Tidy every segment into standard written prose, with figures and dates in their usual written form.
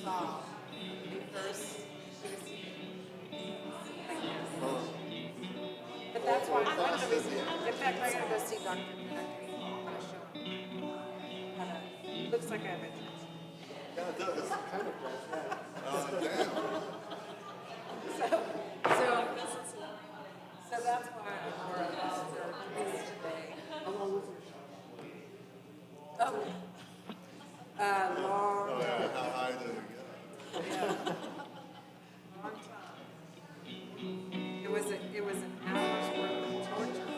saw in first. But that's why one of the reasons. In fact, I'm gonna go see Dr. Country. I'm gonna show him. Looks like I have it. Yeah, it does. Kind of does. Damn. So, so that's why I wore a officer today. How long was it? Oh, long, Oh, yeah. How high did it get? long time. It was an hour's worth of torture.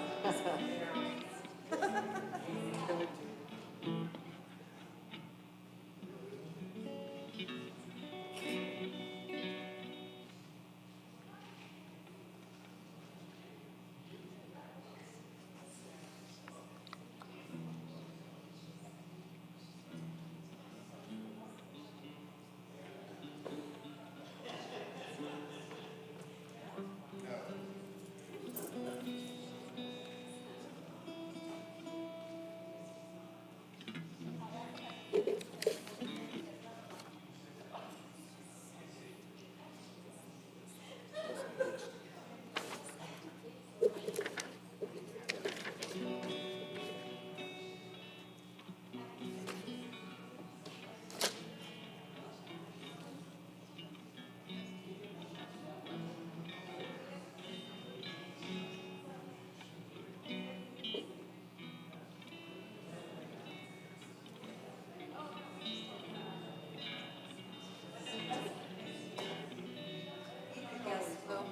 Yes, well,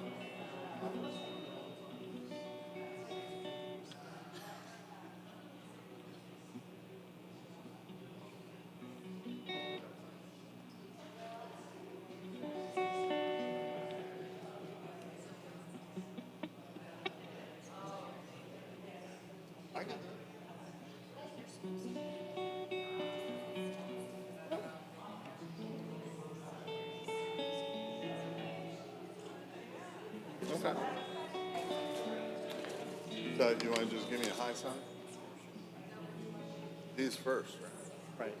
I got that. Okay. So you want to just give me a high sign? These first, right? Right.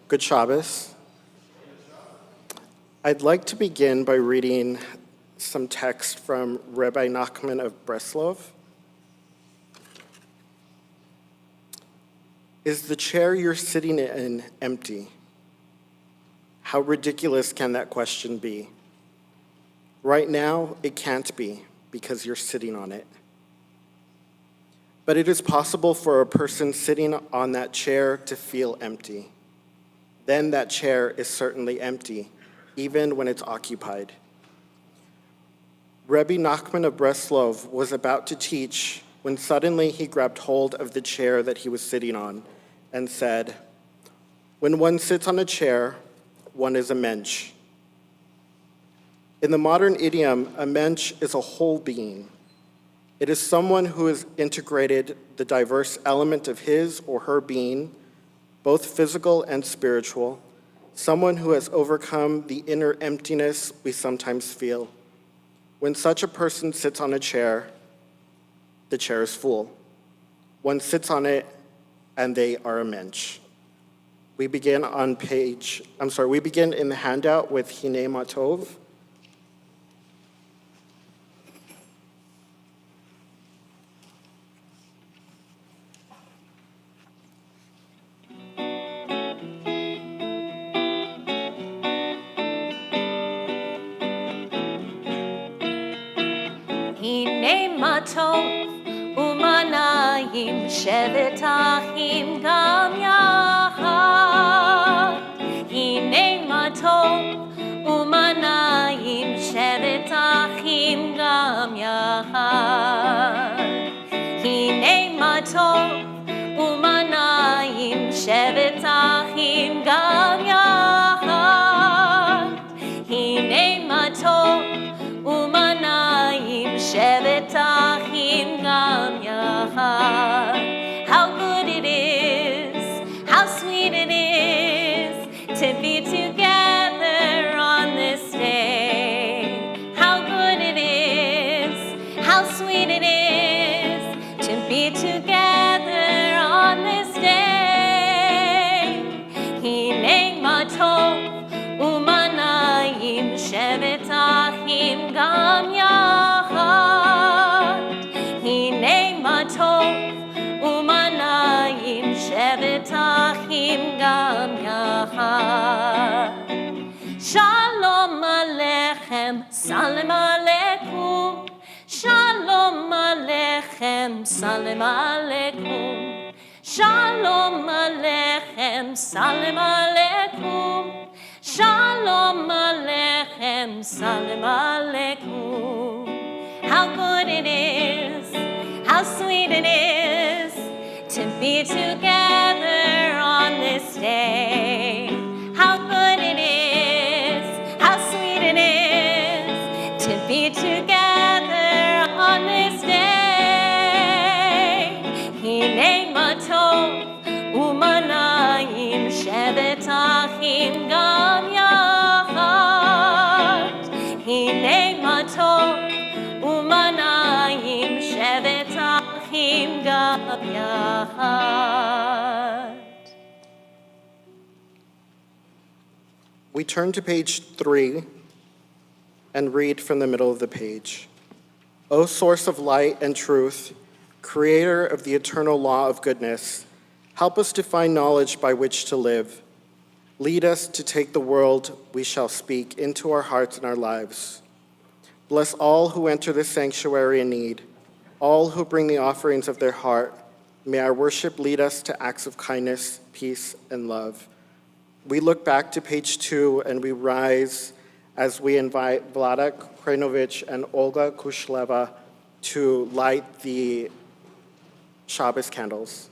Good Shabbos. I'd like to begin by reading some text from Rabbi Nachman of Breslov. Is the chair you're sitting in empty? How ridiculous can that question be? Right now, it can't be because you're sitting on it. But it is possible for a person sitting on that chair to feel empty. Then that chair is certainly empty, even when it's occupied. Rabbi Nachman of Breslov was about to teach when suddenly he grabbed hold of the chair that he was sitting on and said, "When one sits on a chair, one is a mensch." In the modern idiom, a mensch is a whole being. It is someone who has integrated the diverse element of his or her being, both physical and spiritual, someone who has overcome the inner emptiness we sometimes feel. When such a person sits on a chair, the chair is full. One sits on it, and they are a mensch. We begin in the handout with Hinei Matov. הנה מה טוב ומנעים שבת אחים גם יחד. הנה מה טוב ומנעים שבת אחים גם יחד. הנה מה טוב ומנעים שבת אחים גם יחד. הנה מה טוב ומנעים שבת אחים גם יחד. How good it is, how sweet it is to be together on this day. How good it is, how sweet it is to be together on this day. הנה מה טוב ומנעים שבת אחים גם יחד. הנה מה טוב ומנעים שבת אחים גם יחד. שלום עליכם, סלם עליכום. שלום עליכם, סלם עליכום. שלום עליכם, סלם עליכום. Shalom Aleichem, Salam Aleikum. How good it is, how sweet it is to be together on this day. How good it is, how sweet it is to be together on this day. Hinei ma tov umanayim shevet achim gam yachad. Hinei ma tov umanayim shevet achim gam yachad. We turn to page 3 and read from the middle of the page. O source of light and truth, creator of the eternal law of goodness, help us to find knowledge by which to live. Lead us to take the world we shall speak into our hearts and our lives. Bless all who enter this sanctuary in need, all who bring the offerings of their heart. May our worship lead us to acts of kindness, peace, and love. We look back to page 2 and we rise as we invite Vlada Krajinovic and Olga Kushleva to light the Shabbos candles.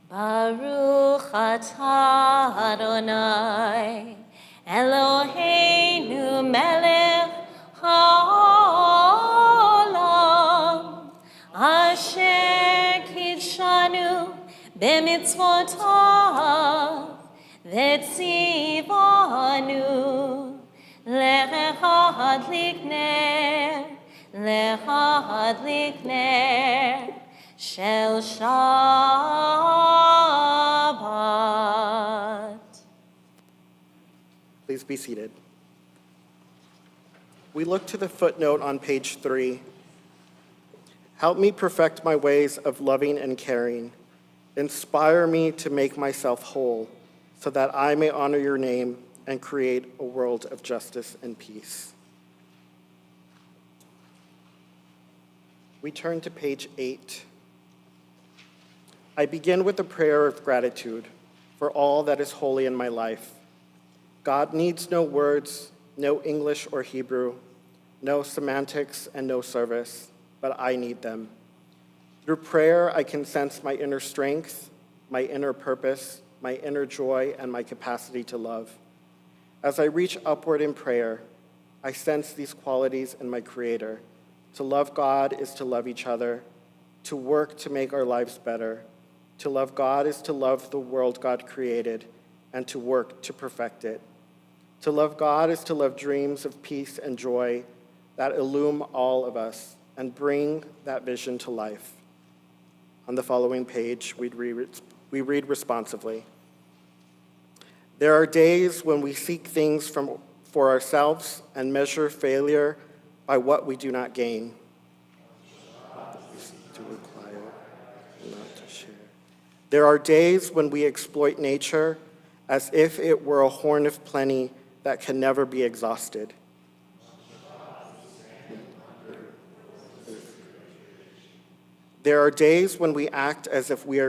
Baruch atah Adonai, Eloheinu melech haolam, asher kidshanu b'mitzvotav, v'tzivanu lehadlik ner, Shel Shabbat. Please be seated. We look to the footnote on page 3. Help me perfect my ways of loving and caring. Inspire me to make myself whole, so that I may honor your name and create a world of justice and peace. We turn to page 8. I begin with a prayer of gratitude for all that is holy in my life. God needs no words, no English or Hebrew, no semantics and no service, but I need them. Through prayer, I can sense my inner strength, my inner purpose, my inner joy, and my capacity to love. As I reach upward in prayer, I sense these qualities in my Creator. To love God is to love each other. To work to make our lives better. To love God is to love the world God created and to work to perfect it. To love God is to love dreams of peace and joy that illume all of us and bring that vision to life. On the following page, we read responsively. There are days when we seek things for ourselves and measure failure by what we do not gain. We seek to acquire, not to share. There are days when we exploit nature as if it were a horn of plenty that can never be exhausted. There are days when we act as if we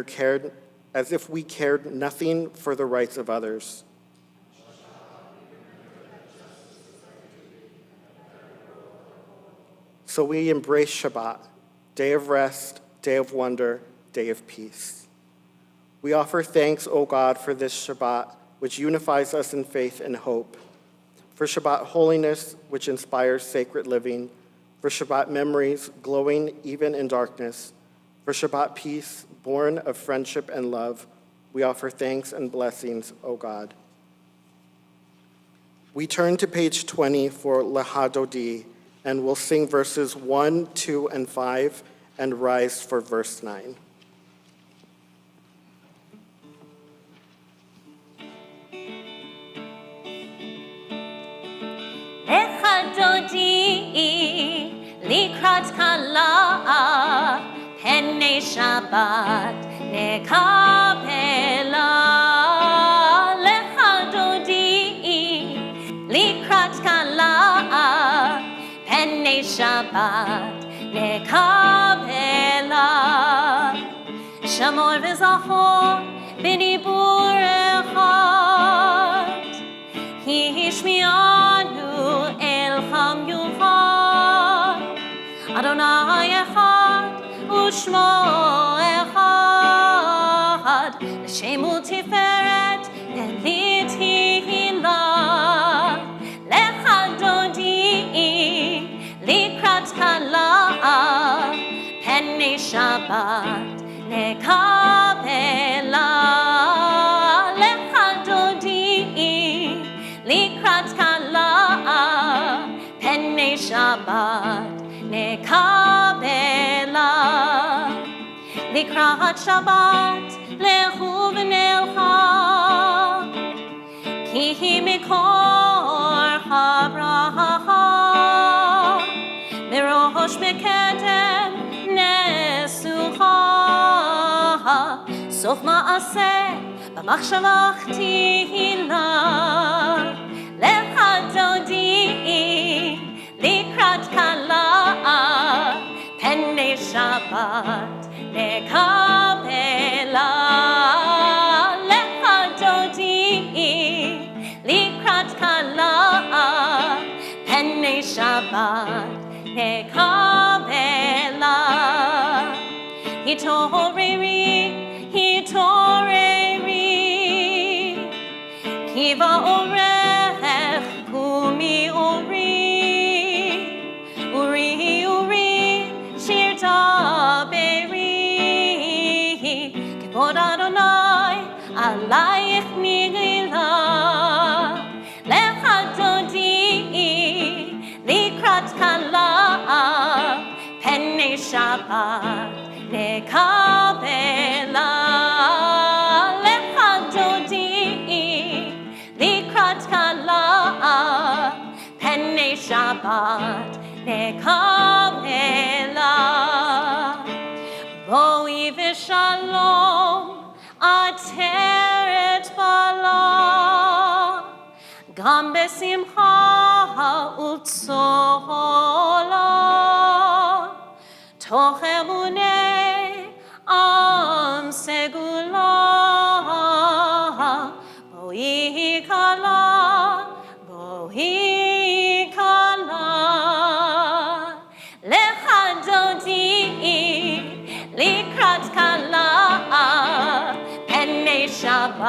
cared nothing for the rights of others. So we embrace Shabbat, day of rest, day of wonder, day of peace. We offer thanks, O God, for this Shabbat, which unifies us in faith and hope, for Shabbat holiness, which inspires sacred living, for Shabbat memories glowing even in darkness, for Shabbat peace, born of friendship and love. We offer thanks and blessings, O God. We turn to page 20 for Lahadodi, and we'll sing verses 1, 2, and 5, and rise for verse 9. Dodi likrat kala pene Shabbat nekapela lecha dodi likrat kala pene Shabbat nekapela shamor v'zachor b'nibur echad hishmianu Elcham Yuchad, Adonai Echad, Ushmo Echad, Shemu Tiferet, Elitihila, Lecha Dodi, Likrat Kala, Pene Shabbat, Nekabela, Lecha Dodi, Likrat Kala, Pene Shabbat nekabela Likrat Shabbat lehu v'nelcha Ki mikor habracha Mirosh mekedem nesucha Sof ma'aseh b'machshavach tihila Lecha Dodi Likrat Kala Pene Shabbat Nekabela Lecha Dodi Likrat Kala Pene Shabbat Nekabela Hitoreri Kiva Orech Kumi Ori Shir Taberi Kivod Adonai Alayich Nigila Lecha Dodi Likrat Kala Pene Shabbat Nekabela Lecha Dodi Likrat Kala Pene Shabbat Nekabela Boi v'shalom Ateret bala Gam besimcha u'tzola Toch emunei am segula Boi kala Boi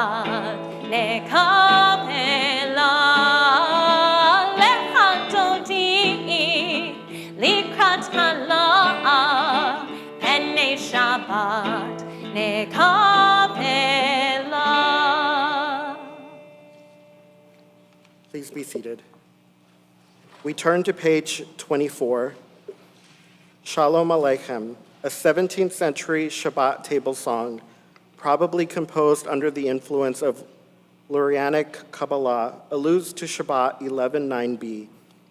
Shabbat nekapela lechadodi likrat hala pene Shabbat nekapela. Please be seated. We turn to page 24, Shalom Aleichem, a 17th century Shabbat table song, probably composed under the influence of Lurianic Kabbalah, alludes to Shabbat 11:9b,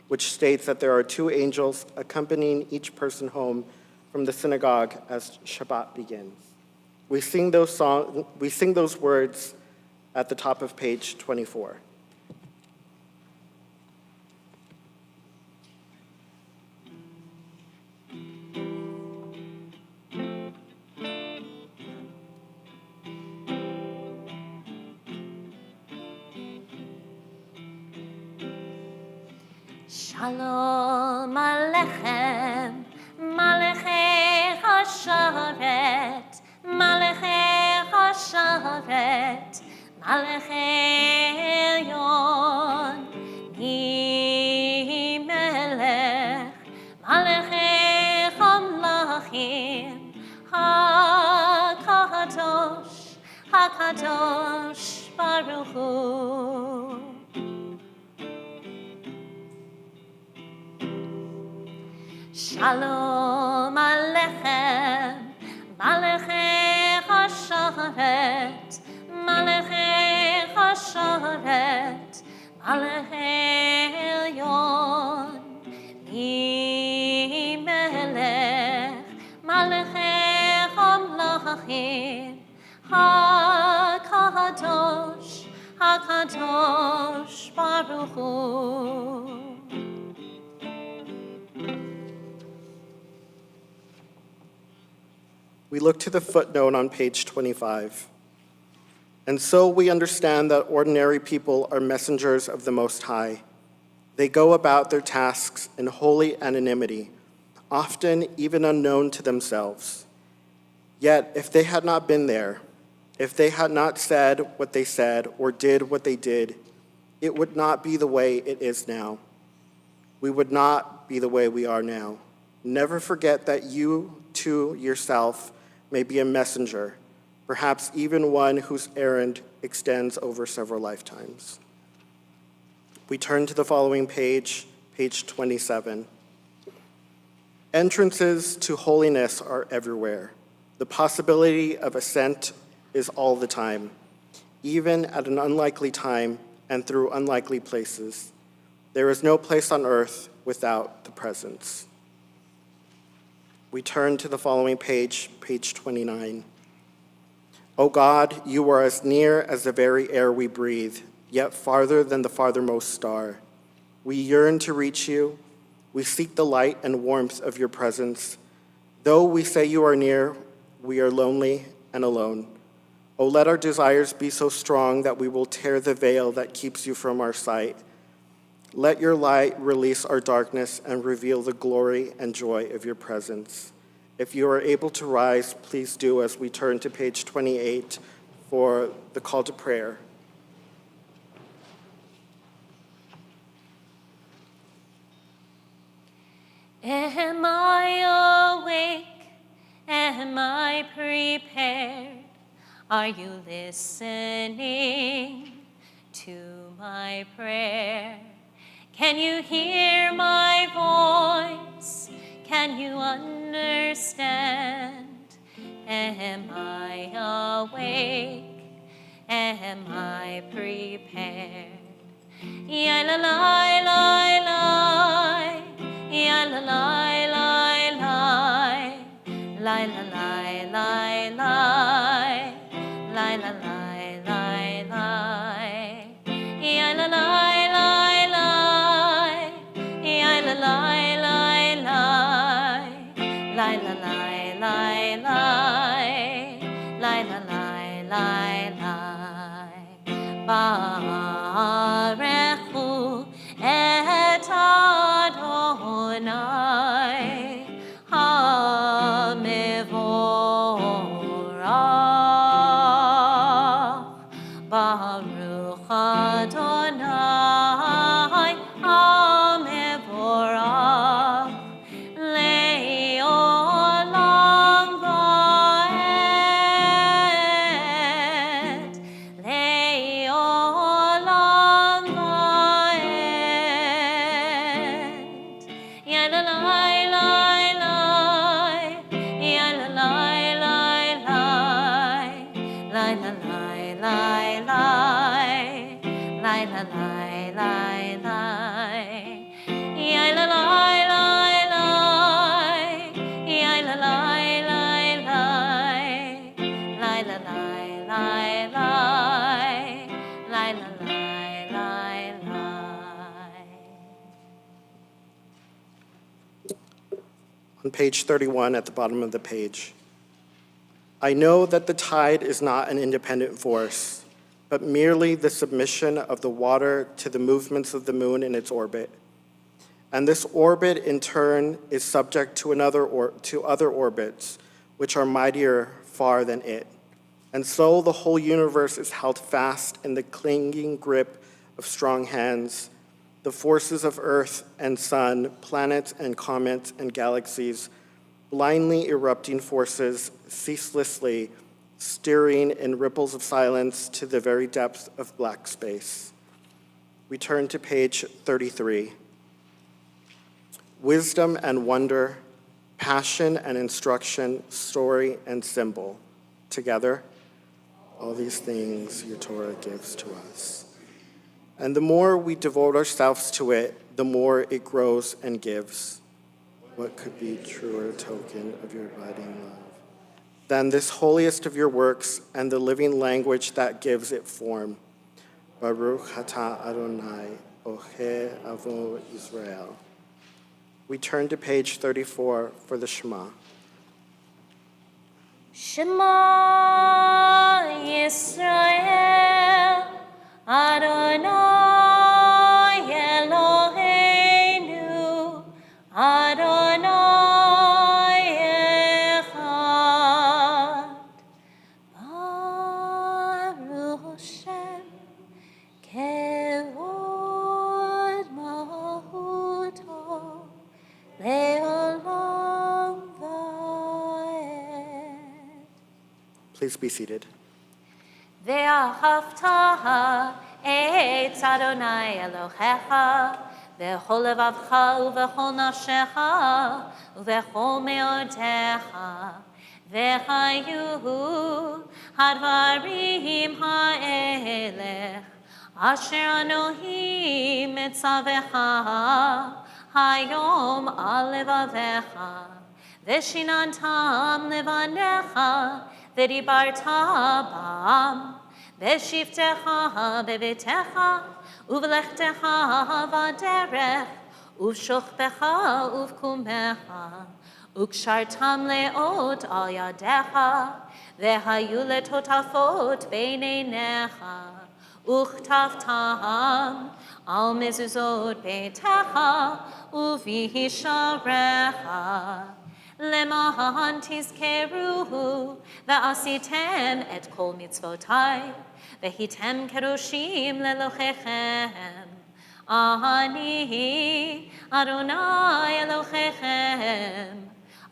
which states that there are two angels accompanying each person home from the synagogue as Shabbat begins. We sing those words at the top of page 24. Shalom Aleichem, Malachei HaSharet, Malachei HaSharet, Malachei Elyon, Hi Melech, Malachei Hamlachim, HaKadosh, HaKadosh Baruch Hu. Shalom Aleichem, Malachei HaSharet, Malachei HaSharet, Malachei Elyon, Hi Melech, Malachei Hamlachim, HaKadosh, HaKadosh Baruch Hu. We look to the footnote on page 25. And so we understand that ordinary people are messengers of the Most High. They go about their tasks in holy anonymity, often even unknown to themselves. Yet, if they had not been there, if they had not said what they said or did what they did, it would not be the way it is now. We would not be the way we are now. Never forget that you, too, yourself, may be a messenger, perhaps even one whose errand extends over several lifetimes. We turn to the following page, page 27. Entrances to holiness are everywhere. The possibility of ascent is all the time, even at an unlikely time and through unlikely places. There is no place on earth without the presence. We turn to the following page, page 29. O God, you are as near as the very air we breathe, yet farther than the farthermost star. We yearn to reach you. We seek the light and warmth of your presence. Though we say you are near, we are lonely and alone. O let our desires be so strong that we will tear the veil that keeps you from our sight. Let your light release our darkness and reveal the glory and joy of your presence. If you are able to rise, please do as we turn to page 28 for the call to prayer. Am I awake? Am I prepared? Are you listening to my prayer? Can you hear my voice? Can you understand? Am I awake? Am I prepared? Ya la la la la, ya la la la la, la la la la la, la la la la la, ya la la la la, ya la la la la, la la la la la, la la la la la. Barechu On page 31 at the bottom of the page. I know that the tide is not an independent force, but merely the submission of the water to the movements of the moon in its orbit. And this orbit, in turn, is subject to other orbits, which are mightier far than it. And so the whole universe is held fast in the clinging grip of strong hands. The forces of earth and sun, planets and comets and galaxies, blindly erupting forces, ceaselessly steering in ripples of silence to the very depth of black space. We turn to page 33. Wisdom and wonder, passion and instruction, story and symbol. Together, all these things your Torah gives to us. And the more we devote ourselves to it, the more it grows and gives. What could be truer token of your abiding love than this holiest of your works and the living language that gives it form? Baruch atah Adonai, Ohe Avo Israel. We turn to page 34 for the Shema. Shema Yisrael, Adonai Eloheinu, Adonai Echad. Baruch Hashem, Kevod Malchuto, Le'olam va'ed. Please be seated. Ve'ahavta et Adonai Elohecha v'chol levavcha u'v'chol nafshecha u'v'chol me'odecha v'hayu hadvarim ha'elech asher anohi mitzavecha hayom al levavecha v'shinantam levanecha v'dibarta bam v'shiftecha bevitecha uv'lechtecha v'derech uv'shochbecha uv'kumecha ukshartam le'ot al yadecha v'hayu letotafot beineinecha uchtavtam al mezuzot beitecha uv'hisharecha Lemahan tizkeruhu ve'asitem et kol mitzvotai ve'hitem kerushim lelochechem Ani Adonai Elochechem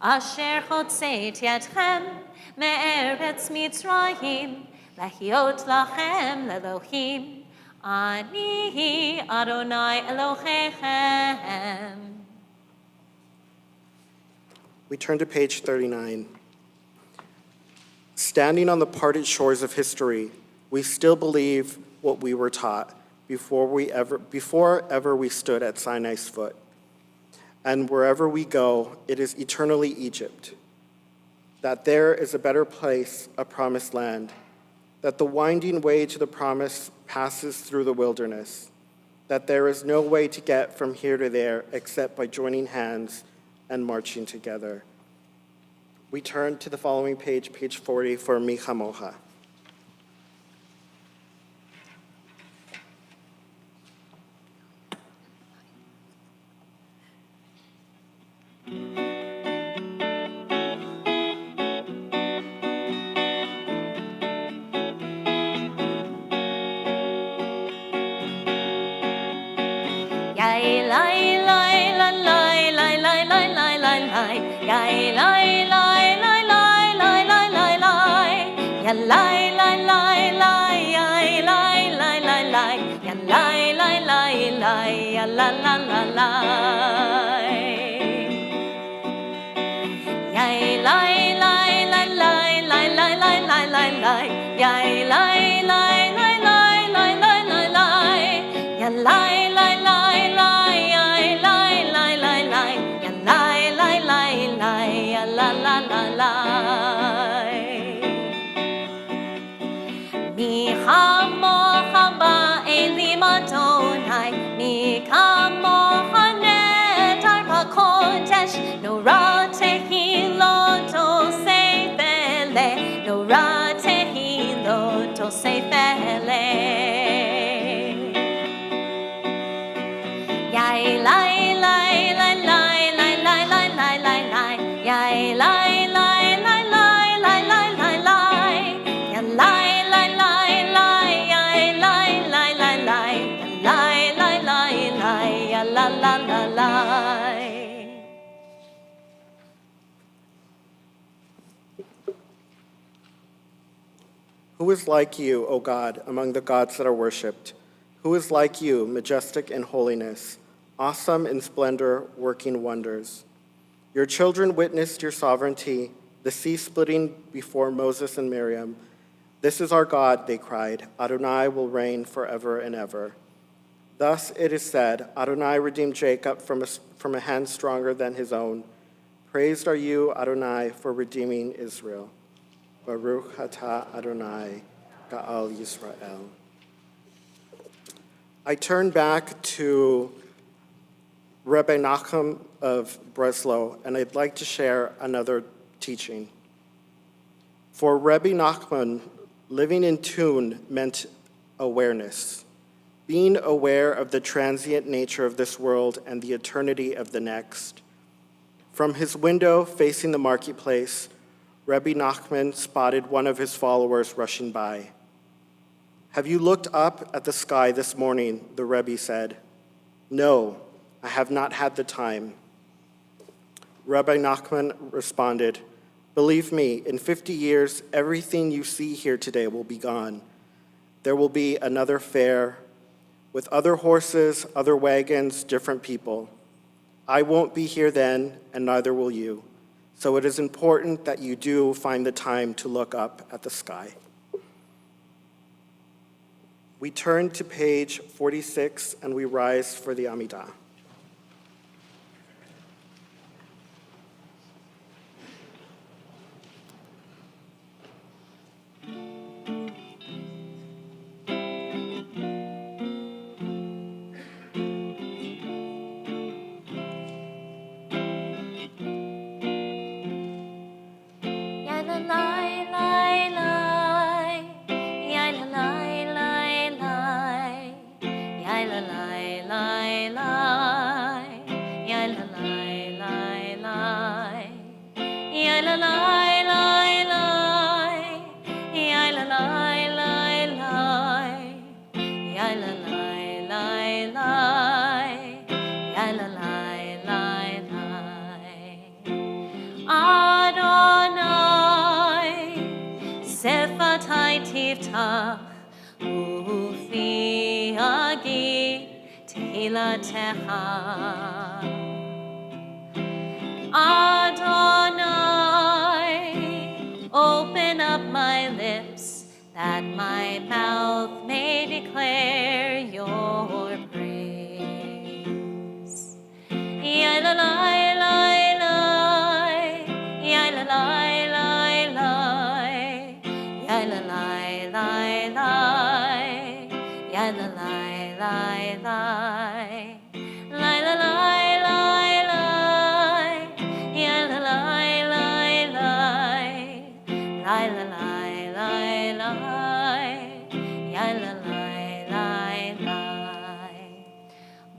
asher chotzeit yadchem me'eretz Mitzrayim lehiot lachem lelohim Ani Adonai Elochechem. We turn to page 39. Standing on the parted shores of history, we still believe what we were taught before ever we stood at Sinai's foot. And wherever we go, it is eternally Egypt. That there is a better place, a promised land. That the winding way to the promise passes through the wilderness. That there is no way to get from here to there except by joining hands and marching together. We turn to the following page, page 40, for Mi Chamocha. Mi kamocha netar Who is like you, O God, among the gods that are worshipped? Who is like you, majestic in holiness, awesome in splendor, working wonders? Your children witnessed your sovereignty, the sea splitting before Moses and Miriam. This is our God, they cried. Adonai will reign forever and ever. Thus it is said, Adonai redeemed Jacob from a hand stronger than his own. Praised are you, Adonai, for redeeming Israel. Baruch atah Adonai, Ga'al Yisrael. I turn back to Rabbi Nachum of Breslau, and I'd like to share another teaching. For Rabbi Nachman, living in tune meant awareness, being aware of the transient nature of this world and the eternity of the next. From his window facing the marketplace, Rabbi Nachman spotted one of his followers rushing by. Have you looked up at the sky this morning? The Rebbe said. No, I have not had the time. Rabbi Nachman responded, believe me, in 50 years, everything you see here today will be gone. There will be another fair with other horses, other wagons, different people. I won't be here then, and neither will you. So it is important that you do find the time to look up at the sky. We turn to page 46 and we rise for the Amidah. Tiftach ufi agi tehilatecha Adonai, open up my lips that my mouth may declare your praise. Yalalai, lai, lai, yalalai, lai, lai, yalalai, lai, lai, yalalai, lai, lai, lai, lai, lai.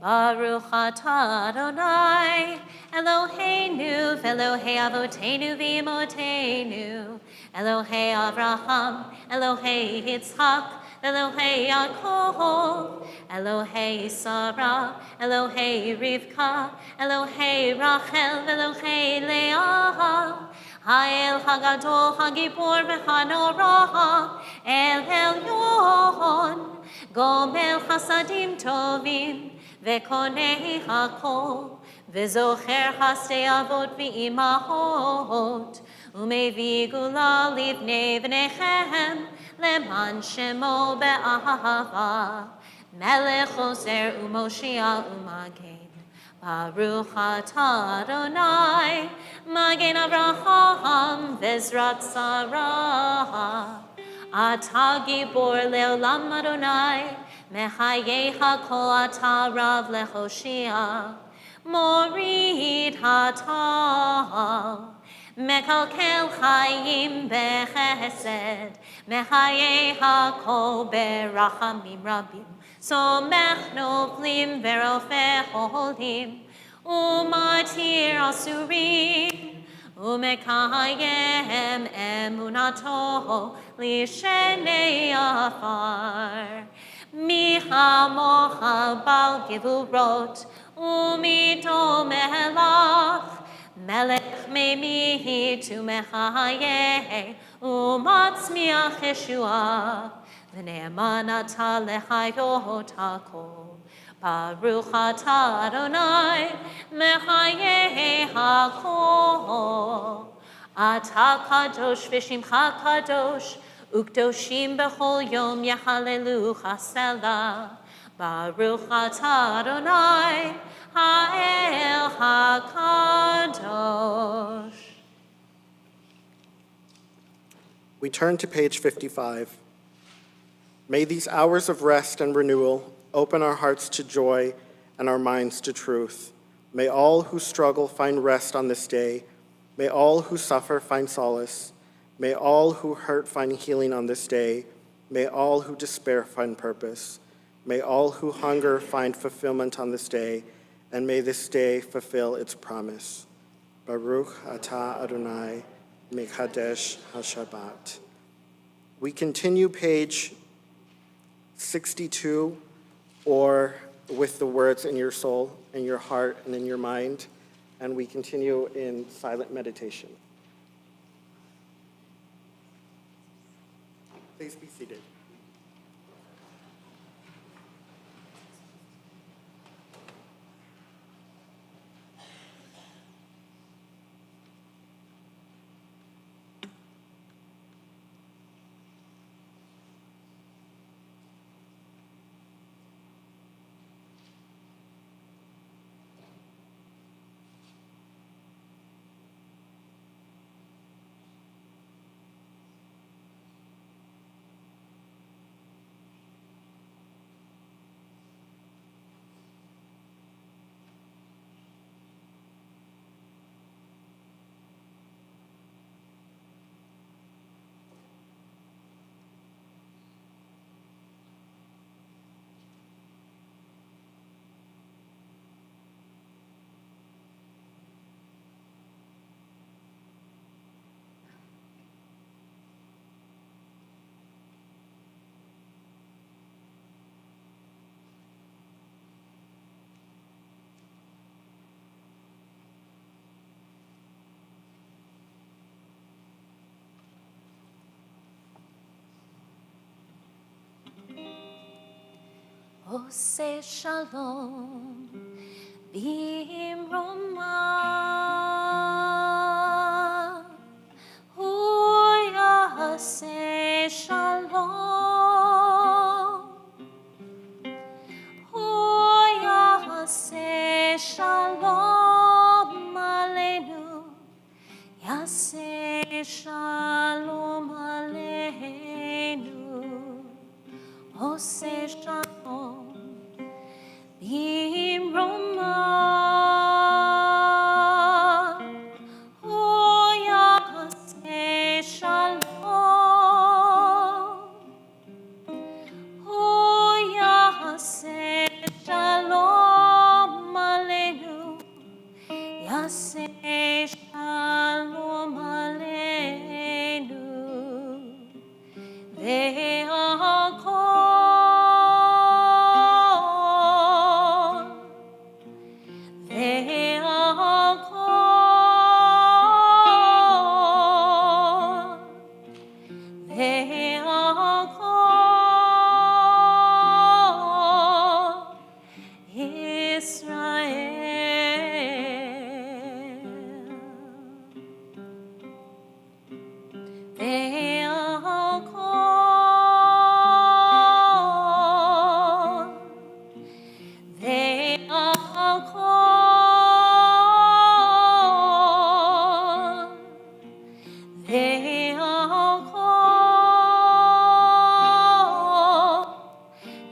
Baruch atah Adonai, Eloheinu v'Elohei avotenu v'imotenu, Elohei Avraham, Elohei Yitzchak, Elohei Yaakov, Elohei Sarah, Elohei Rivka, Elohei Rachel, Elohei Leah, Ha'el Hagadol Hagibor v'Hanorah, El Elyon, Gomel Chasadim Tovim, Vekonei hakol, v'zocher hasdei avot v'imahot, umevi gula livnei v'nechem, leman shemo be'ahava, melech ozer u'moshia u'magen. Baruch atah Adonai, magen Avraham v'ezrat Sarah, atah gibor le'olam Adonai, Mechaye hakol atah rav lechoshia, morid hatal, mekalkel chayim bechesed, mechaye hakol berachamim rabim, סומך נופלים ורופא חולים, ומתיר אסורים, ומקיים אמונתו לשני עפר. מי כמוך בעל גבורות, ומיתו מלך, מלך ממית ומחיה, ומצמיח ישועה, ונאמן אתה לחיות הכל. ברוך אתה אדוני, מחיי הכל. אתה קדוש ושמך קדוש, וקדושים בכל יום יחללוך סלה. ברוך אתה אדוני, האל הקדוש. We turn to page 55. May these hours of rest and renewal open our hearts to joy and our minds to truth. May all who struggle find rest on this day. May all who suffer find solace. May all who hurt find healing on this day. May all who despair find purpose. May all who hunger find fulfillment on this day. And may this day fulfill its promise. Baruch atah Adonai Mekadesh HaShabbat. We continue page 62, or with the words in your soul, in your heart, and in your mind, and we continue in silent meditation. Please be seated. עושה שלום במרומיו, הוא יעשה שלום, הוא יעשה שלום עלינו, יעשה שלום עלינו, עושה שלום במרומיו, הוא יעשה שלום, הוא יעשה שלום עלינו, יעשה שלום עלינו,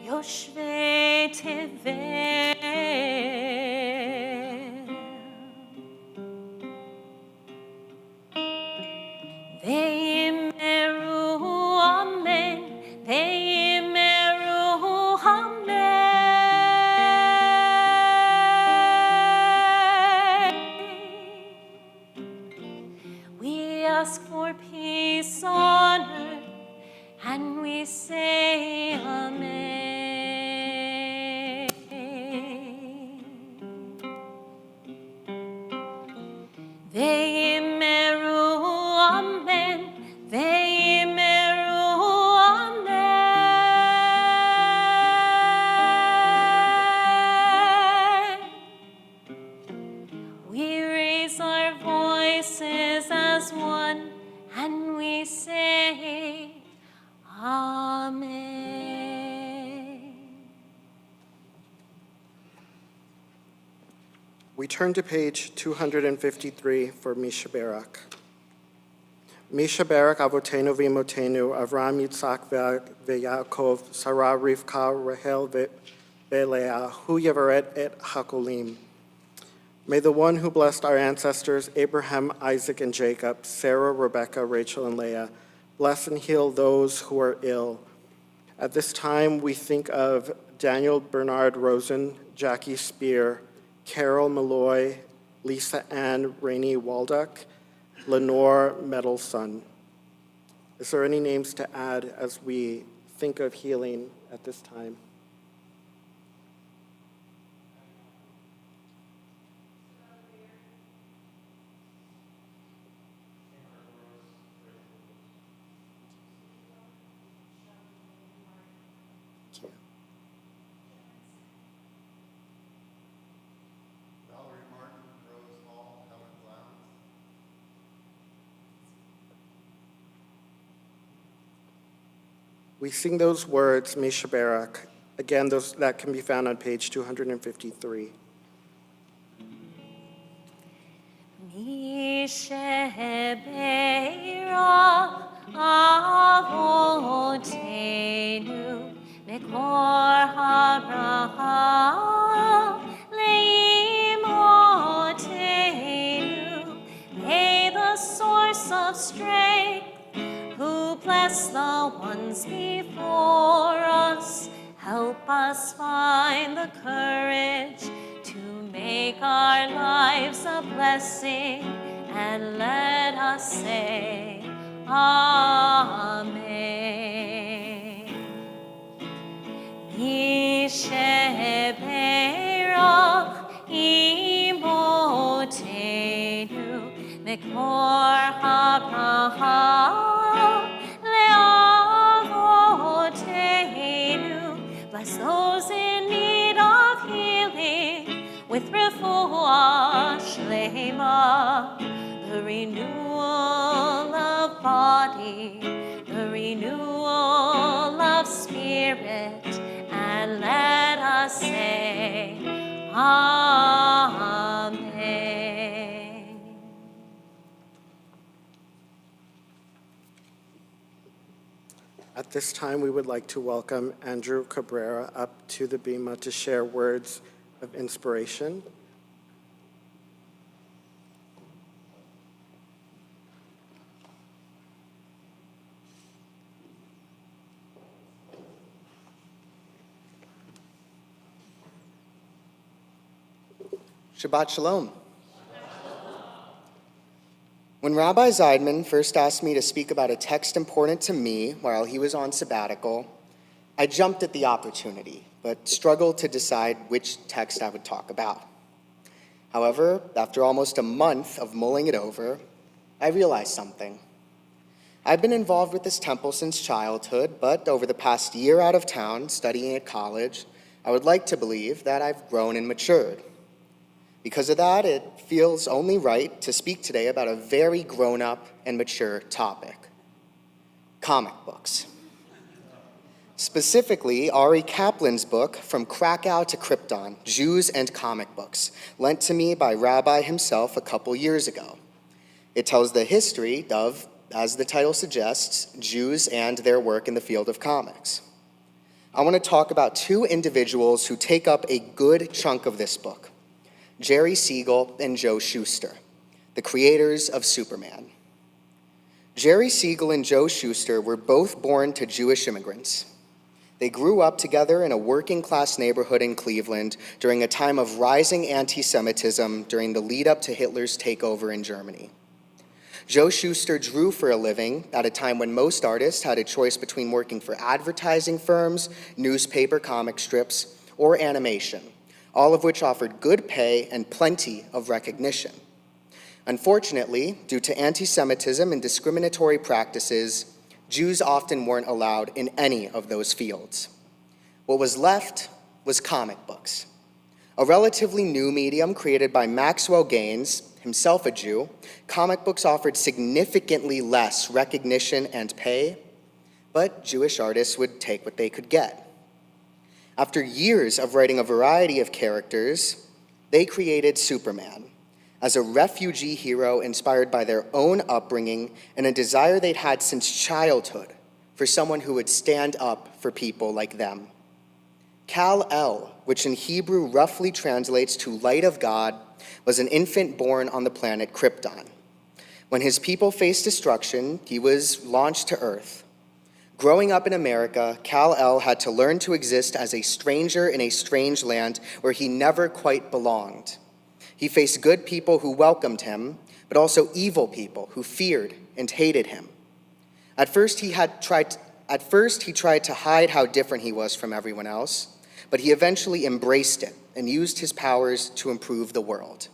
יושבי תבל, ואמרו אמן, ואמרו אמן. for peace on earth, and we say amen. Veimeru amen, veimeru amen. We raise our voices as one, and we say amen. We turn to page 253 for Misha Barak. Misha Barak avotenu v'imotenu, Avram, Yitzhak, v'Yaakov, Sarah, Rivka, Rahel, v'Leah, hu yaveret et hakolim. May the one who blessed our ancestors, Abraham, Isaac, and Jacob, Sarah, Rebekah, Rachel, and Leah, bless and heal those who are ill. At this time, we think of Daniel Bernard Rosen, Jackie Spear, Carol Malloy, Lisa Ann Rainey Walduck, Lenore Medelson. Is there any names to add as we think of healing at this time? Valerie Martin, Rose Hall, Helen Blount. We sing those words, Misha Barak. Again, that can be found on page 253. Mishebeirach avotenu mekor habracha leimotenu. May the source of strength, who bless the ones before us, help us find the courage to make our lives a blessing, and let us say amen. Mishebeirach imotenu mekor habracha leavotenu. Bless those in need of healing with refuah shlema, the renewal of body, the renewal of spirit, and let us say amen. At this time, we would like to welcome Andrew Cabrera up to the bima to share words of inspiration. Shabbat Shalom. When Rabbi Zeidman first asked me to speak about a text important to me while he was on sabbatical, I jumped at the opportunity, but struggled to decide which text I would talk about. However, after almost a month of mulling it over, I realized something. I've been involved with this temple since childhood, but over the past year out of town studying at college, I would like to believe that I've grown and matured. Because of that, it feels only right to speak today about a very grown-up and mature topic: comic books. Specifically, Ari Kaplan's book, From Krakow to Krypton, Jews and Comic Books, lent to me by Rabbi himself a couple years ago. It tells the history of, as the title suggests, Jews and their work in the field of comics. I want to talk about two individuals who take up a good chunk of this book: Jerry Siegel and Joe Shuster, the creators of Superman. Jerry Siegel and Joe Shuster were both born to Jewish immigrants. They grew up together in a working-class neighborhood in Cleveland during a time of rising anti-Semitism during the lead-up to Hitler's takeover in Germany. Joe Shuster drew for a living at a time when most artists had a choice between working for advertising firms, newspaper comic strips, or animation, all of which offered good pay and plenty of recognition. Unfortunately, due to anti-Semitism and discriminatory practices, Jews often weren't allowed in any of those fields. What was left was comic books, a relatively new medium created by Maxwell Gaines, himself a Jew. Comic books offered significantly less recognition and pay, but Jewish artists would take what they could get. After years of writing a variety of characters, they created Superman as a refugee hero inspired by their own upbringing and a desire they'd had since childhood for someone who would stand up for people like them. Kal-El, which in Hebrew roughly translates to light of God, was an infant born on the planet Krypton. When his people faced destruction, he was launched to Earth. Growing up in America, Kal-El had to learn to exist as a stranger in a strange land where he never quite belonged. He faced good people who welcomed him, but also evil people who feared and hated him. At first, he tried to hide how different he was from everyone else, but he eventually embraced it and used his powers to improve the world.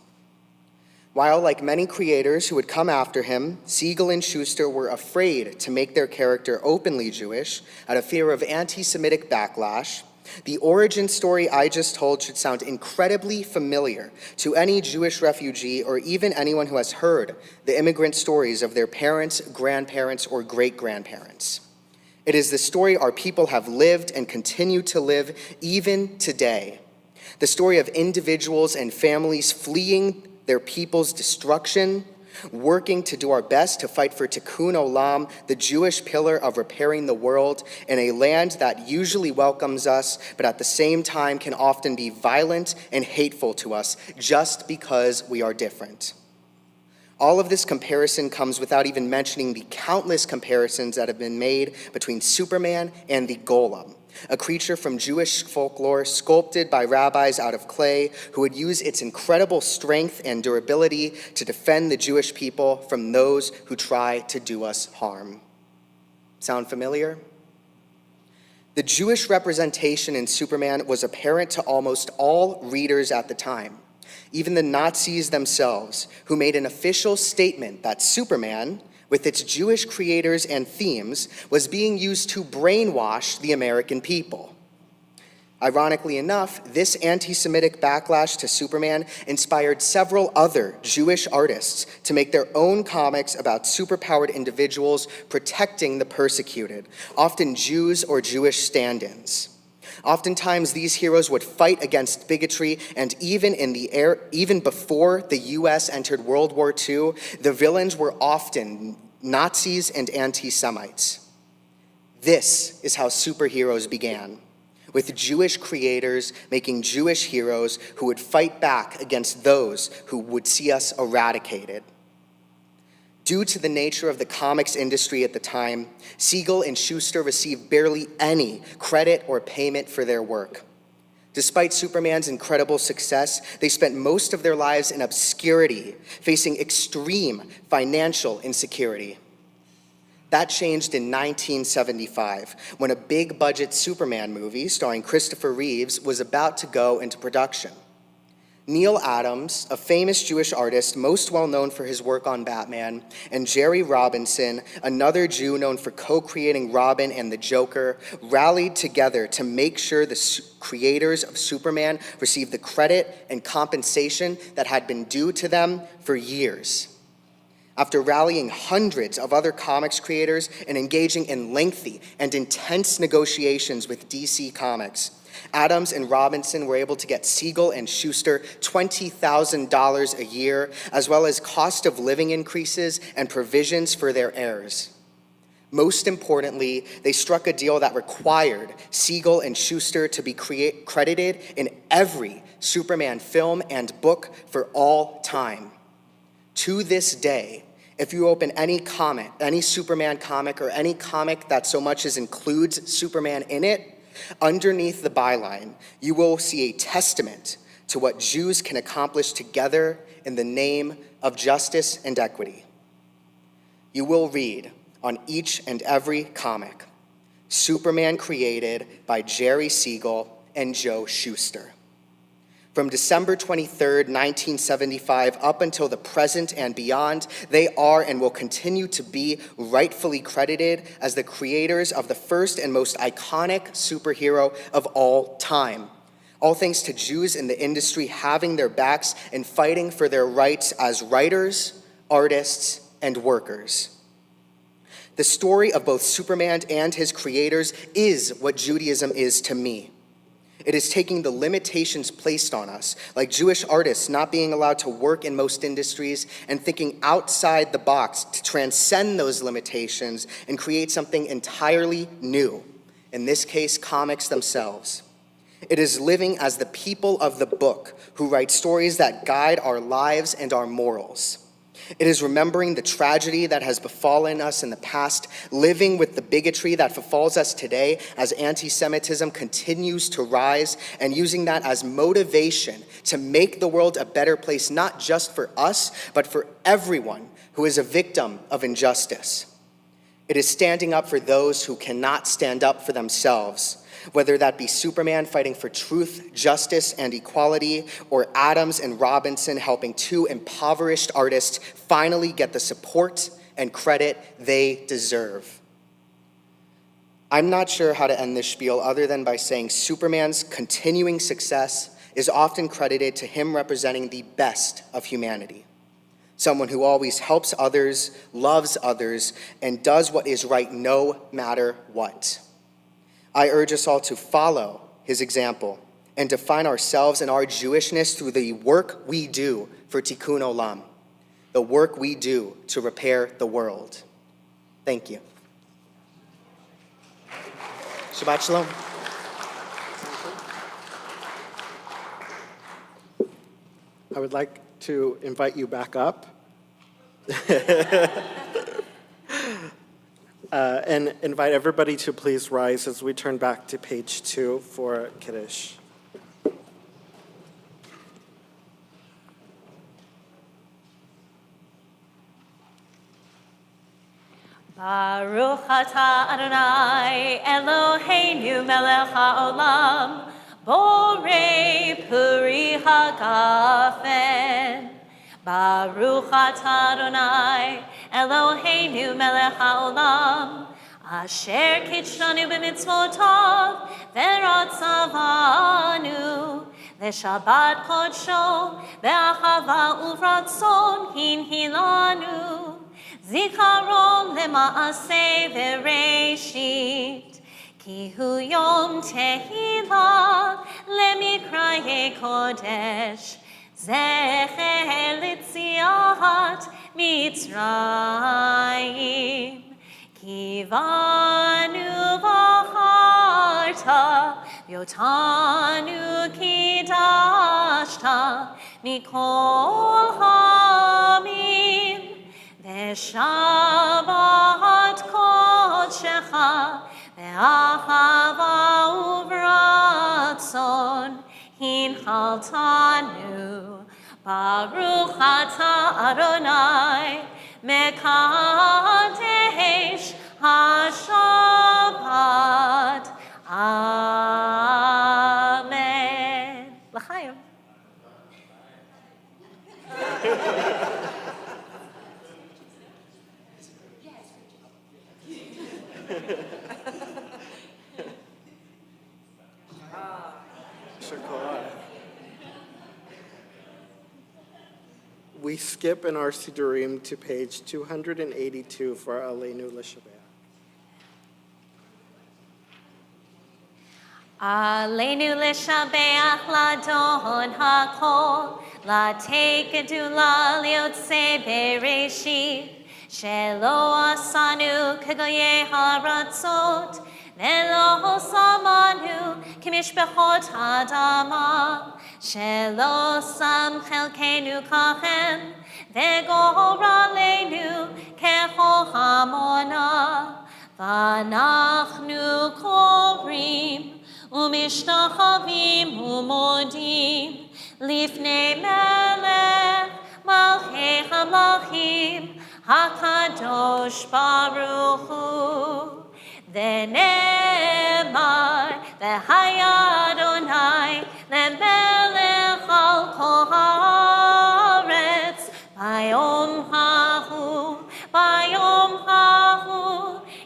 While, like many creators who would come after him, Siegel and Shuster were afraid to make their character openly Jewish out of fear of anti-Semitic backlash, the origin story I just told should sound incredibly familiar to any Jewish refugee or even anyone who has heard the immigrant stories of their parents, grandparents, or great-grandparents. It is the story our people have lived and continue to live even today. The story of individuals and families fleeing their people's destruction, working to do our best to fight for Tikkun Olam, the Jewish pillar of repairing the world, in a land that usually welcomes us, but at the same time can often be violent and hateful to us just because we are different. All of this comparison comes without even mentioning the countless comparisons that have been made between Superman and the Golem, a creature from Jewish folklore sculpted by rabbis out of clay who would use its incredible strength and durability to defend the Jewish people from those who try to do us harm. Sound familiar? The Jewish representation in Superman was apparent to almost all readers at the time, even the Nazis themselves, who made an official statement that Superman, with its Jewish creators and themes, was being used to brainwash the American people. Ironically enough, this anti-Semitic backlash to Superman inspired several other Jewish artists to make their own comics about superpowered individuals protecting the persecuted, often Jews or Jewish stand-ins. Oftentimes, these heroes would fight against bigotry, and even before the U.S. entered World War II, the villains were often Nazis and anti-Semites. This is how superheroes began, with Jewish creators making Jewish heroes who would fight back against those who would see us eradicated. Due to the nature of the comics industry at the time, Siegel and Shuster received barely any credit or payment for their work. Despite Superman's incredible success, they spent most of their lives in obscurity, facing extreme financial insecurity. That changed in 1975, when a big-budget Superman movie starring Christopher Reeves was about to go into production. Neil Adams, a famous Jewish artist most well known for his work on Batman, and Jerry Robinson, another Jew known for co-creating Robin and the Joker, rallied together to make sure the creators of Superman received the credit and compensation that had been due to them for years. After rallying hundreds of other comics creators and engaging in lengthy and intense negotiations with DC Comics, Adams and Robinson were able to get Siegel and Shuster $20,000 a year, as well as cost of living increases and provisions for their heirs. Most importantly, they struck a deal that required Siegel and Shuster to be credited in every Superman film and book for all time. To this day, if you open any comic, any Superman comic, or any comic that so much as includes Superman in it, underneath the byline, you will see a testament to what Jews can accomplish together in the name of justice and equity. you will read on each and every comic, Superman created by Jerry Siegel and Joe Shuster. From December 23rd, 1975, up until the present and beyond, they are and will continue to be rightfully credited as the creators of the first and most iconic superhero of all time. All thanks to Jews in the industry having their backs and fighting for their rights as writers, artists, and workers. The story of both Superman and his creators is what Judaism is to me. It is taking the limitations placed on us, like Jewish artists not being allowed to work in most industries, and thinking outside the box to transcend those limitations and create something entirely new, in this case, comics themselves. It is living as the people of the book who write stories that guide our lives and our morals. It is remembering the tragedy that has befallen us in the past, living with the bigotry that befalls us today as anti-Semitism continues to rise, and using that as motivation to make the world a better place, not just for us, but for everyone who is a victim of injustice. It is standing up for those who cannot stand up for themselves, whether that be Superman fighting for truth, justice, and equality, or Adams and Robinson helping two impoverished artists finally get the support and credit they deserve. I'm not sure how to end this spiel other than by saying Superman's continuing success is often credited to him representing the best of humanity. Someone who always helps others, loves others, and does what is right no matter what. I urge us all to follow his example and define ourselves and our Jewishness through the work we do for Tikkun Olam, the work we do to repair the world. Thank you. Shabbat Shalom. I would like to invite you back up and invite everybody to please rise as we turn back to page 2 for Kiddush. Baruch atah Adonai Eloheinu melech haolam borei puri hagafen. Baruch atah Adonai Eloheinu melech haolam asher kitshanu b'mitzvotav v'ratzavanu v'shabbat kodsho v'achava uvratzon hinhilanu zikaron lema'aseh v'reshit ki hu yom tehillah lemikraye kodesh zecher litziat Mitzrayim kivanu v'acharta v'yotanu kidashta mikol hamim v'shabbat kodshecha v'achava uvratzon hinchaltanu Baruch atah Adonai mekadesh hashabbat. Amen. L'chaim. We skip in our Sidurim to page 282 for Aleinu L'Shabbat. Aleinu l'shabeach ladon hakol, latei gedula liotze bereshit, shelo asanu kegoye haratzot, velo samanu kimishbechot hadama, shelo sam chelkenu kachem, vegoralenu kechol hamona, vanachnu korim, ומשתחווים ומודים לפני מלך מלכי המלכים HaKadosh Baruch Hu. V'ne'emar v'haya Adonai lemelech al kol haaretz bayom hahu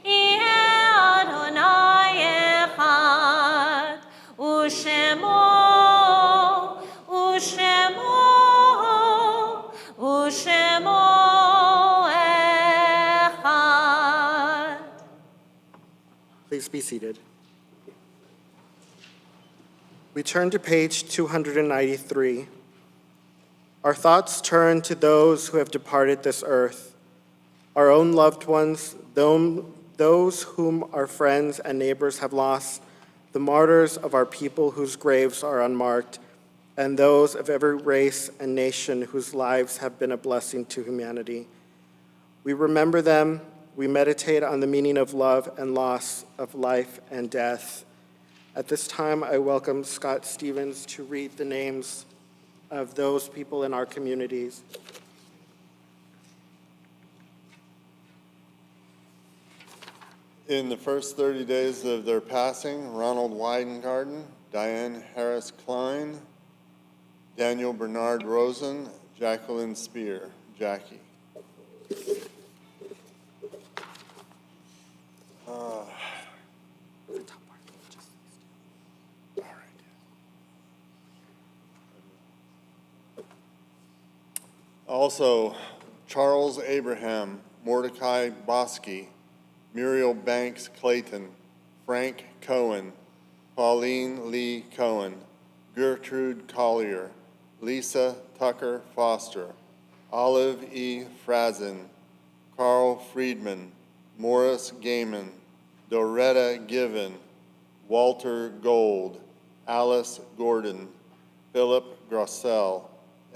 yeh Adonai echad u'shemo echad. Please be seated. We turn to page 293. Our thoughts turn to those who have departed this earth, our own loved ones, those whom our friends and neighbors have lost, the martyrs of our people whose graves are unmarked, and those of every race and nation whose lives have been a blessing to humanity. We remember them, we meditate on the meaning of love and loss, of life and death. At this time, I welcome Scott Stevens to read the names of those people in our communities. In the first 30 days of their passing, Ronald Weidengarten, Diane Harris Klein, Daniel Bernard Rosen, Jacqueline Spear, Jackie. Also, Charles Abraham, Mordecai Bosky, Muriel Banks Clayton, Frank Cohen, Pauline Lee Cohen, Gertrude Collier, Lisa Tucker Foster, Olive E. Frazen, Carl Friedman, Morris Gaiman, Doretta Given, Walter Gold, Alice Gordon, Philip Grossell,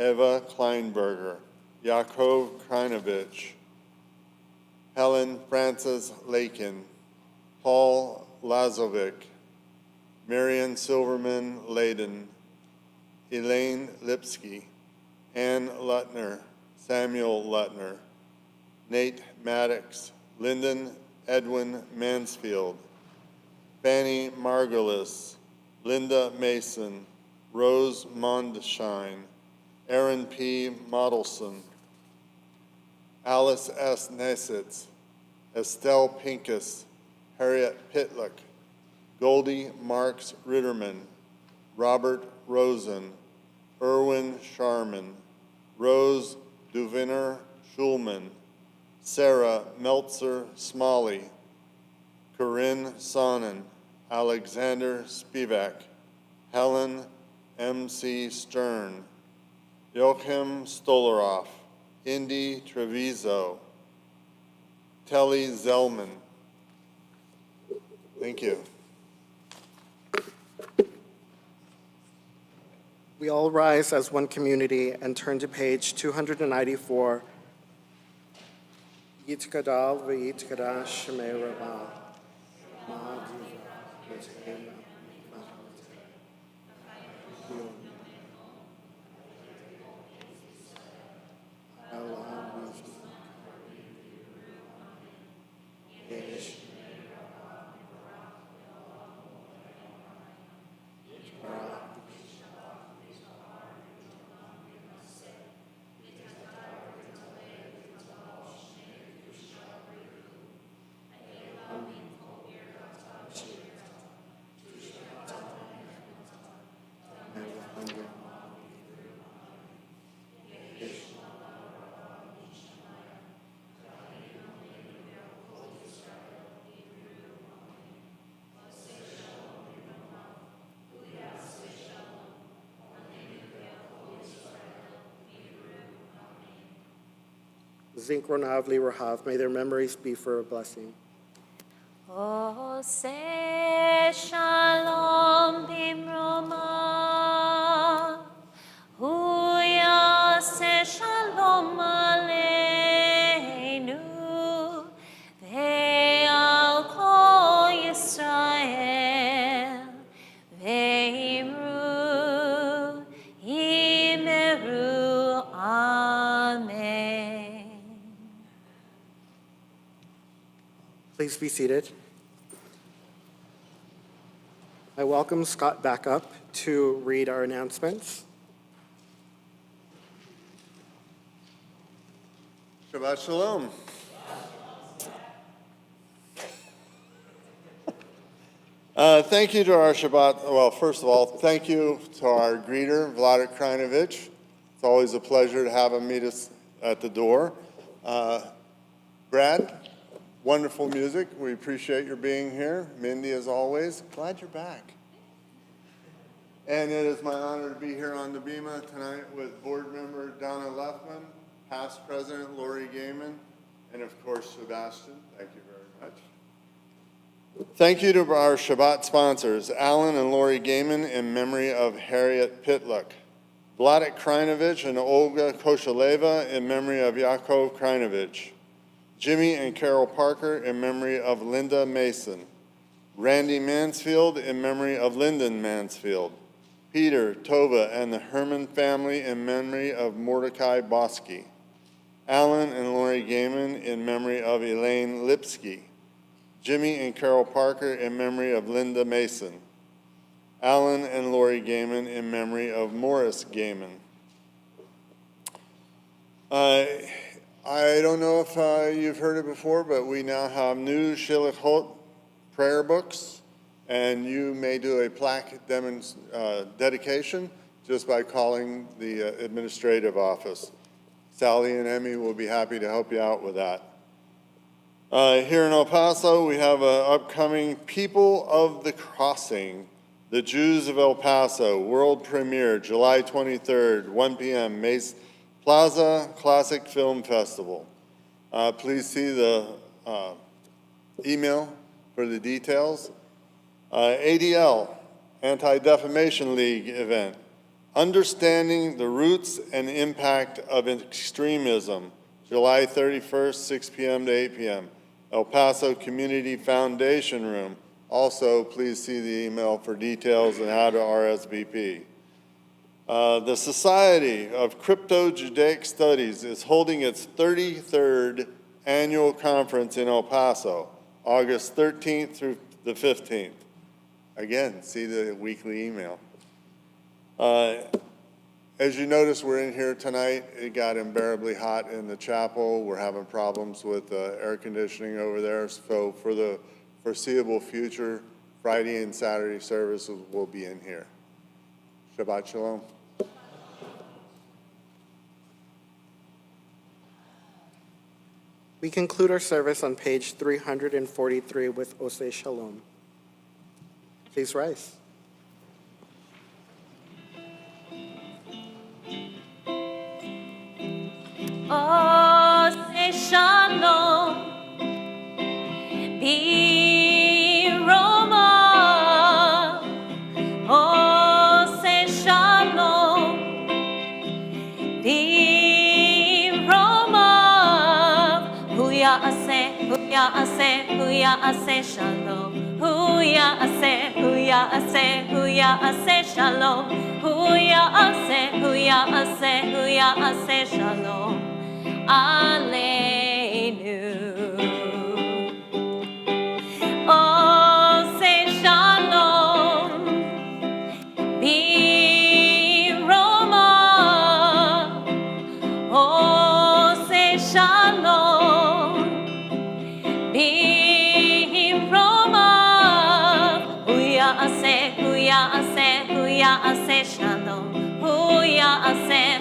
Eva Kleinberger, Yakov Krinovich, Helen Frances Lakin, Paul Lazovic, Marion Silverman Layden, Elaine Lipsky, Ann Lutner, Samuel Lutner, Nate Maddox, Lyndon Edwin Mansfield, Fanny Margulis, Linda Mason, Rose Mondeshine, Aaron P. Modelson, Alice S. Nesitz, Estelle Pincus, Harriet Pitlick, Goldie Marks Ritterman, Robert Rosen, Erwin Sharman, Rose Duviner Schulman, Sarah Meltzer Smalley, Corinne Sonnen, Alexander Spivak, Helen M.C. Stern, Joachim Stolaroff, Indy Treviso, Telly Zellman. Thank you. We all rise as one community and turn to page 294. Yitkadal v'yitkadash shemei Rabbah. Zinkronav Rahav, may their memories be for a blessing. Oseh shalom bimroma, hu yaseh shalom aleinu, ve'al kol Yisrael, ve'imru, imeru, amen. Please be seated. I welcome Scott back up to read our announcements. Shabbat Shalom. Thank you to our Shabbat. Well, first of all, thank you to our greeter, Vladik Krajinovic. It's always a pleasure to have him meet us at the door. Brad, wonderful music. We appreciate your being here. Mindy, as always, glad you're back. And it is my honor to be here on the Bima tonight with board member Donna Leffman, past president Lori Gaiman, and of course, Sebastian. Thank you very much. Thank you to our Shabbat sponsors, Alan and Lori Gaiman in memory of Harriet Pitluck, Vladik Krajinovic and Olga Koshaleva in memory of Yakov Krajinovic, Jimmy and Carol Parker in memory of Linda Mason, Randy Mansfield in memory of Lyndon Mansfield, Peter, Tova, and the Herman family in memory of Mordecai Bosky, Alan and Lori Gaiman in memory of Elaine Lipsky, Jimmy and Carol Parker in memory of Linda Mason, Alan and Lori Gaiman in memory of Morris Gaiman. I don't know if you've heard it before, but we now have new Shilichot prayer books, and you may do a plaque dedication just by calling the administrative office. Sally and Emmy will be happy to help you out with that. Here in El Paso, we have an upcoming People of the Crossing, the Jews of El Paso, world premiere, July 23rd, 1 p.m., Mace Plaza Classic Film Festival. Please see the email for the details. ADL, Anti-Defamation League event, Understanding the Roots and Impact of Extremism, July 31st, 6 p.m. to 8 p.m. El Paso Community Foundation Room. Also, please see the email for details on how to RSVP. The Society of Crypto-Judaic Studies is holding its 33rd annual conference in El Paso, August 13th through the 15th. Again, see the weekly email. As you notice, we're in here tonight. It got unbearably hot in the chapel. We're having problems with air conditioning over there. So for the foreseeable future, Friday and Saturday services will be in here. Shabbat Shalom. We conclude our service on page 343 with Oseh Shalom. Please rise. Oseh Shalom, Biroma. Oseh Shalom, Biroma. Huya aseh Shalom. Huya aseh Shalom. Huya aseh Shalom. Aleinu. Oseh Shalom, Biroma. Oseh Shalom, Biroma. Huya aseh Shalom. Huya aseh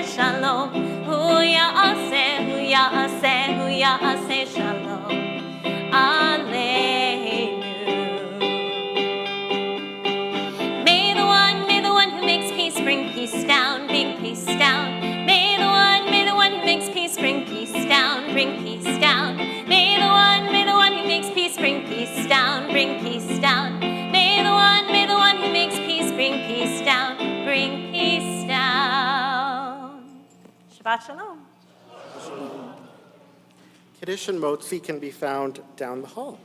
Shalom. Huya aseh Shalom. Aleinu. May the one who makes peace bring peace down, bring peace down. May the one who makes peace bring peace down, bring peace down. May the one who makes peace bring peace down, bring peace down. May the one who makes peace bring peace down, bring peace down. Shabbat Shalom. Kiddush and Motzi can be found down the hall.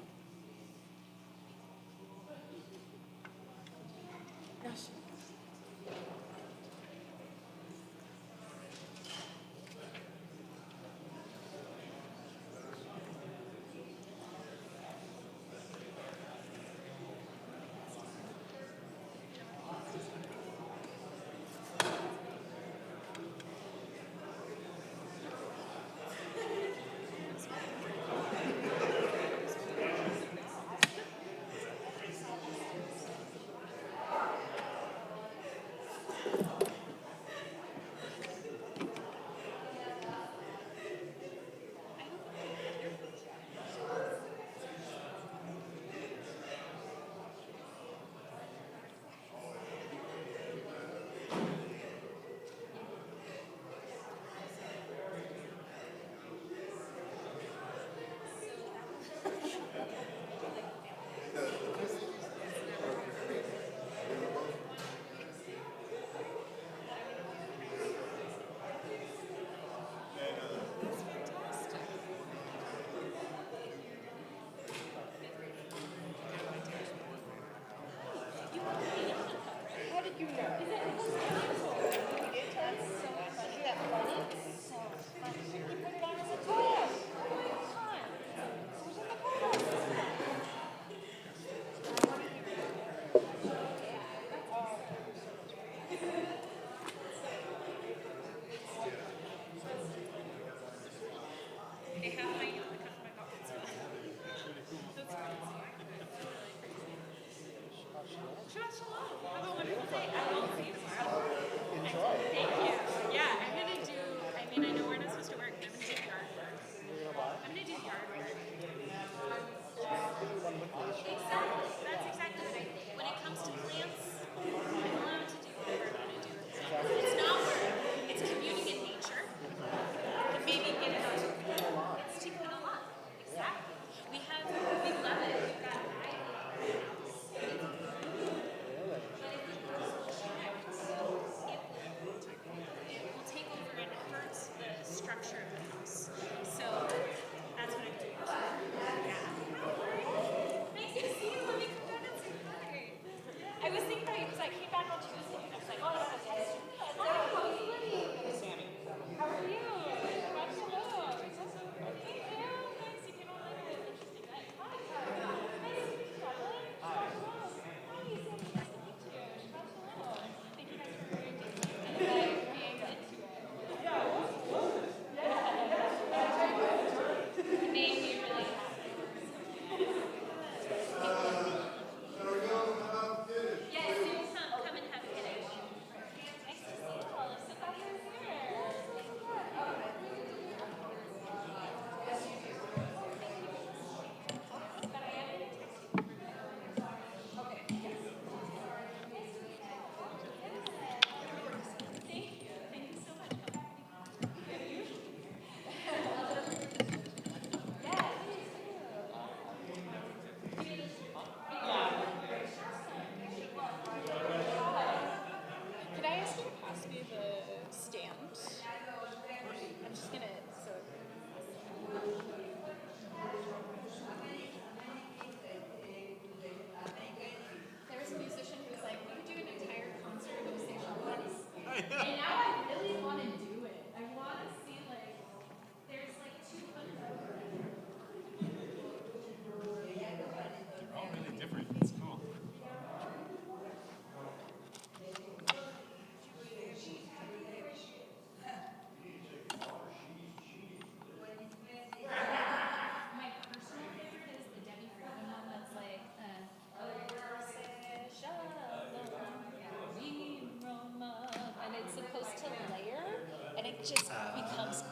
just becomes